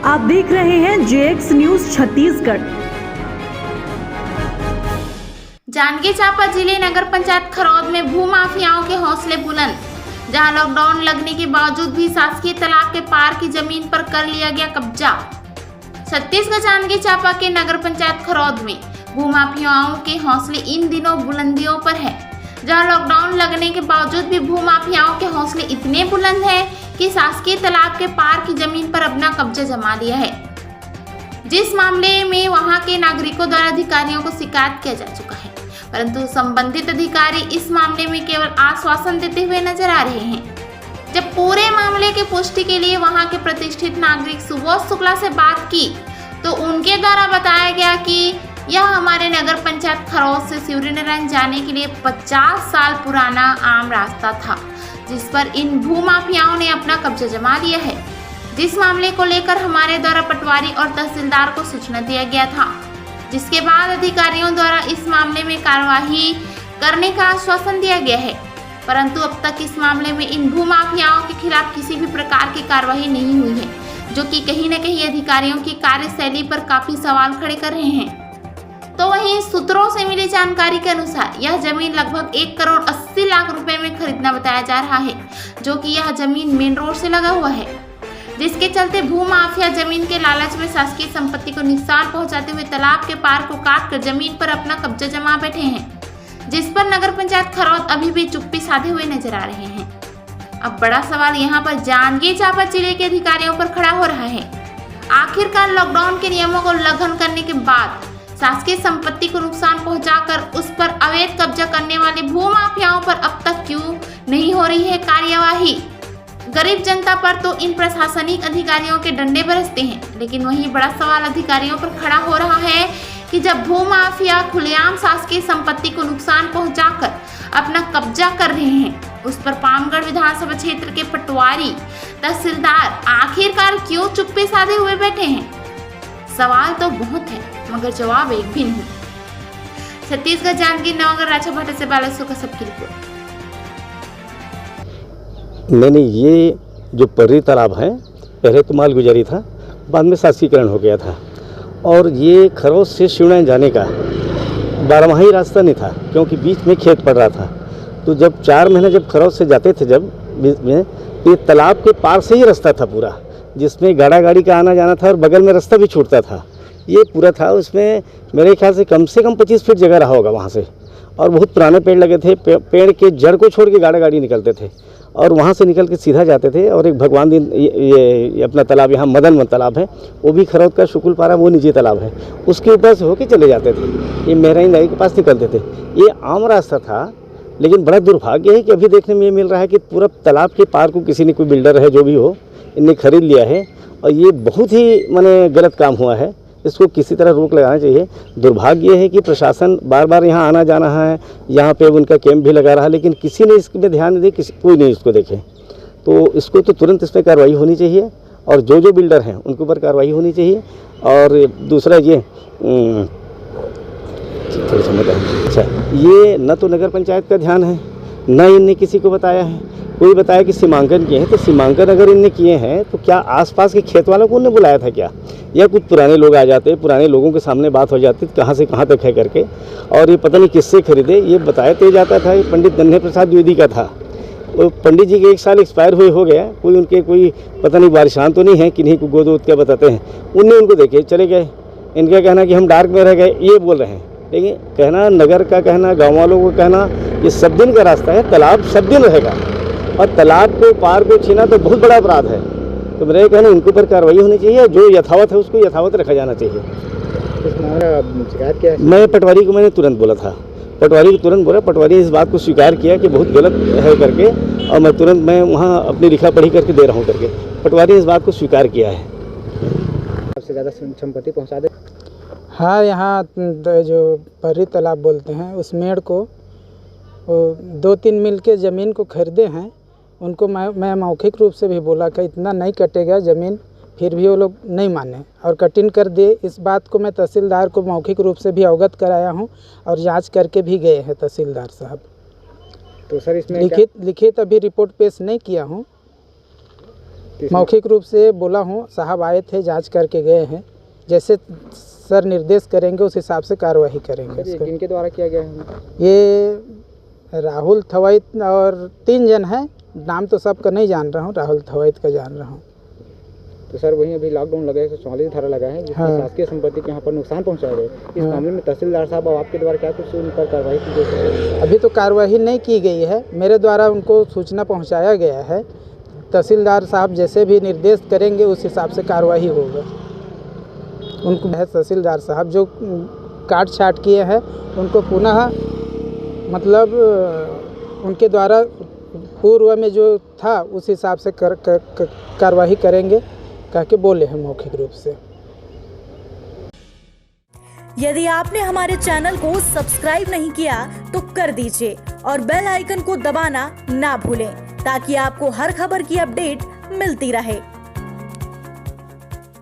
आप देख रहे हैं जेएक्स न्यूज छत्तीसगढ़। जांजगीर चांपा जिले नगर पंचायत खरौद में भूमाफियाओं के हौसले बुलंद, जहां लॉकडाउन लगने के बावजूद भी शासकीय तालाब के पार की जमीन पर कर लिया गया कब्जा। छत्तीसगढ़ जांजगीर चांपा के नगर पंचायत खरौद में भूमाफियाओं के हौसले इन दिनों बुलंदियों पर है, जहां लॉकडाउन लगने के बावजूद भी भूमाफियाओं के हौसले इतने बुलंद हैं कि शासकीय तालाब के पार की जमीन पर अपना कब्जा जमा लिया है। जिस मामले में वहां के नागरिकों द्वारा अधिकारियों को शिकायत किया जा चुका है, परंतु संबंधित अधिकारी इस मामले में केवल आश्वासन देते हुए नजर आ रहे हैं। जब पूरे मामले की पुष्टि के लिए वहां के प्रतिष्ठित नागरिक सुबोध शुक्ला से बात की तो उनके द्वारा बताया गया कि यह हमारे नगर पंचायत खरौद से सूर्यनारायण जाने के लिए 50 साल पुराना आम रास्ता था, जिस पर इन भूमाफियाओं ने अपना कब्जा जमा लिया है। जिस मामले को लेकर हमारे द्वारा पटवारी और तहसीलदार को सूचना दिया गया था, जिसके बाद अधिकारियों द्वारा इस मामले में कार्यवाही करने का आश्वासन दिया गया है, परंतु अब तक इस मामले में इन भूमाफियाओं के खिलाफ किसी भी प्रकार की कार्यवाही नहीं हुई है, जो कि कहीं न कहीं अधिकारियों की कार्यशैली पर काफी सवाल खड़े कर रहे हैं। तो वहीं सूत्रों से मिली जानकारी के अनुसार यह जमीन लगभग 1 करोड़ 80 लाख रुपए में खरीदना बताया जा रहा है, जो कि यह जमीन मेन रोड से लगा हुआ है, जिसके चलते भूमाफिया जमीन के लालच में शासकीय संपत्ति को नुकसान पहुंचाते हुए तालाब के पार को काटकर जमीन पर अपना कब्जा जमा बैठे हैं, जिस पर नगर पंचायत खरौद अभी भी चुप्पी साधे हुए नजर आ रहे हैं। अब बड़ा सवाल यहाँ पर जांजगीर चांपा जिले के अधिकारियों पर खड़ा हो रहा है। आखिरकार लॉकडाउन के नियमों को उल्लंघन करने के बाद शासकीय संपत्ति को नुकसान पहुंचाकर उस पर अवैध कब्जा करने वाले भूमाफियाओं पर अब तक क्यों नहीं हो रही है कार्यवाही। गरीब जनता पर तो इन प्रशासनिक अधिकारियों के डंडे बरसते हैं, लेकिन वहीं बड़ा सवाल अधिकारियों पर खड़ा हो रहा है कि जब भूमाफिया खुलेआम शासकीय संपत्ति को नुकसान पहुंचाकर अपना कब्जा कर रहे हैं, उस पर पामगढ़ विधानसभा क्षेत्र के पटवारी तहसीलदार आखिरकार क्यों चुप्पी साधे हुए बैठे हैं। सवाल तो बहुत है, मगर जवाब एक भी नहीं। छत्तीसगढ़ जांजगीर नवनगर राजा भाटा से बालेश्वर का सबकी रिपोर्ट। मैंने ये जो पर्री तालाब है, पहले तो माल गुजारी था, बाद में शासकीकरण हो गया था, और ये खरौद से शिवनारायण जाने का 12माही रास्ता नहीं था, क्योंकि बीच में खेत पड़ रहा था। तो जब 4 महीने जब खरौद से जाते थे, जब बीच में, तो ये तालाब के पार से ही रास्ता था पूरा, जिसमें गाड़ी का आना जाना था और बगल में रास्ता भी छूटता था। ये पूरा था, उसमें मेरे ख्याल से कम 25 फीट जगह रहा होगा वहाँ से, और बहुत पुराने पेड़ लगे थे। पेड़ के जड़ को छोड़ के गाड़ी निकलते थे, और वहाँ से निकल के सीधा जाते थे। और एक भगवान दिन ये अपना तालाब यहाँ मदन तालाब है, वो भी खरौद का शुकुलपारा, वो निजी तालाब है, उसके ऊपर से होके चले जाते थे। ये मेहराइन नदी के पास निकलते थे। ये आम रास्ता था, लेकिन बड़ा दुर्भाग्य है कि अभी देखने में ये मिल रहा है कि पूरा तालाब के पार को किसी ने, कोई बिल्डर है जो भी हो, इनने खरीद लिया है, और ये बहुत ही माने गलत काम हुआ है। इसको किसी तरह रोक लगाना चाहिए। दुर्भाग्य है कि प्रशासन बार बार यहाँ आना जाना है, यहाँ पे उनका कैंप भी लगा रहा है, लेकिन किसी ने इसमें ध्यान नहीं दिया, कोई नहीं इसको देखे। तो इसको तो तुरंत इस पर कार्रवाई होनी चाहिए, और जो बिल्डर हैं उनके ऊपर कार्रवाई होनी चाहिए। और दूसरा ये अच्छा, ये न तो नगर पंचायत का ध्यान है, न इनने किसी को बताया है। कोई बताया कि सीमांकन किए हैं, तो सीमांकन अगर इनने किए हैं तो क्या आसपास के खेत वालों को उन्हें बुलाया था क्या, या कुछ पुराने लोग आ जाते, पुराने लोगों के सामने बात हो जाती कहाँ से कहाँ तक है करके, और ये पता नहीं किससे खरीदे। ये बताया तो जाता था, ये पंडित नन्हे प्रसाद द्विवेदी का था। वो पंडित जी के 1 साल एक्सपायर हुए हो गया, कोई उनके कोई पता नहीं वारिशान तो नहीं है, किन्हीं को गोद क्या बताते हैं, उनने उनको देखे चले गए। इनका कहना कि हम डार्क में रह गए, ये बोल रहे हैं। लेकिन कहना नगर का कहना, गाँव वालों को कहना, ये सब दिन का रास्ता है, तालाब सब दिन रहेगा, और तालाब को पार को छीना तो बहुत बड़ा अपराध है। तो मेरा कहना इनके ऊपर कार्रवाई होनी चाहिए, जो यथावत है उसको यथावत रखा जाना चाहिए। शिकायत क्या है? मैं पटवारी को मैंने तुरंत बोला था, पटवारी को तुरंत बोला, पटवारी इस बात को स्वीकार किया कि बहुत गलत है करके, और मैं तुरंत मैं वहाँ अपनी लिखा पढ़ी करके दे रहा हूँ करके, पटवारी इस बात को स्वीकार किया है। सबसे ज़्यादा संपत्ति पहुँचा दे। हाँ, यहाँ जो पर्री तालाब बोलते हैं, उस मेड़ को 2-3 मिल के ज़मीन को खरीदे हैं। उनको मैं मौखिक रूप से भी बोला कि इतना नहीं कटेगा ज़मीन, फिर भी वो लोग नहीं माने और कटिंग कर दिए। इस बात को मैं तहसीलदार को मौखिक रूप से भी अवगत कराया हूँ, और जांच करके भी गए हैं तहसीलदार साहब। तो सर इसमें लिखित अभी रिपोर्ट पेश नहीं किया हूँ, मौखिक रूप से बोला हूँ, साहब आए थे, जांच करके गए हैं, जैसे सर निर्देश करेंगे उस हिसाब से कार्रवाई करेंगे। सर, ये किनके द्वारा किया गया है? ये राहुल थवैत और 3 जन हैं, नाम तो सबका नहीं जान रहा हूँ, राहुल थवैत का जान रहा हूँ। तो सर वहीं अभी लॉकडाउन लगा है, 144 धारा लगा है, जिसमें हाँ। शासकीय संपत्ति के यहाँ पर नुकसान पहुँचाया गया। इस मामले में तहसीलदार साहब और आपके द्वारा क्या कुछ उन पर कार्रवाई की गई? अभी तो कार्रवाई नहीं की गई है, मेरे द्वारा उनको सूचना पहुंचाया गया है। तहसीलदार साहब जैसे भी निर्देश करेंगे उस हिसाब से कार्रवाई होगा। उनको है तहसीलदार साहब जो काट छाट किए हैं उनको पुनः मतलब उनके द्वारा पूर्व में जो था उस हिसाब से कार्रवाई करेंगे कह के बोले हैं मौखिक रूप से। यदि आपने हमारे चैनल को सब्सक्राइब नहीं किया तो कर दीजिए और बेल आइकन को दबाना ना भूलें ताकि आपको हर खबर की अपडेट मिलती रहे।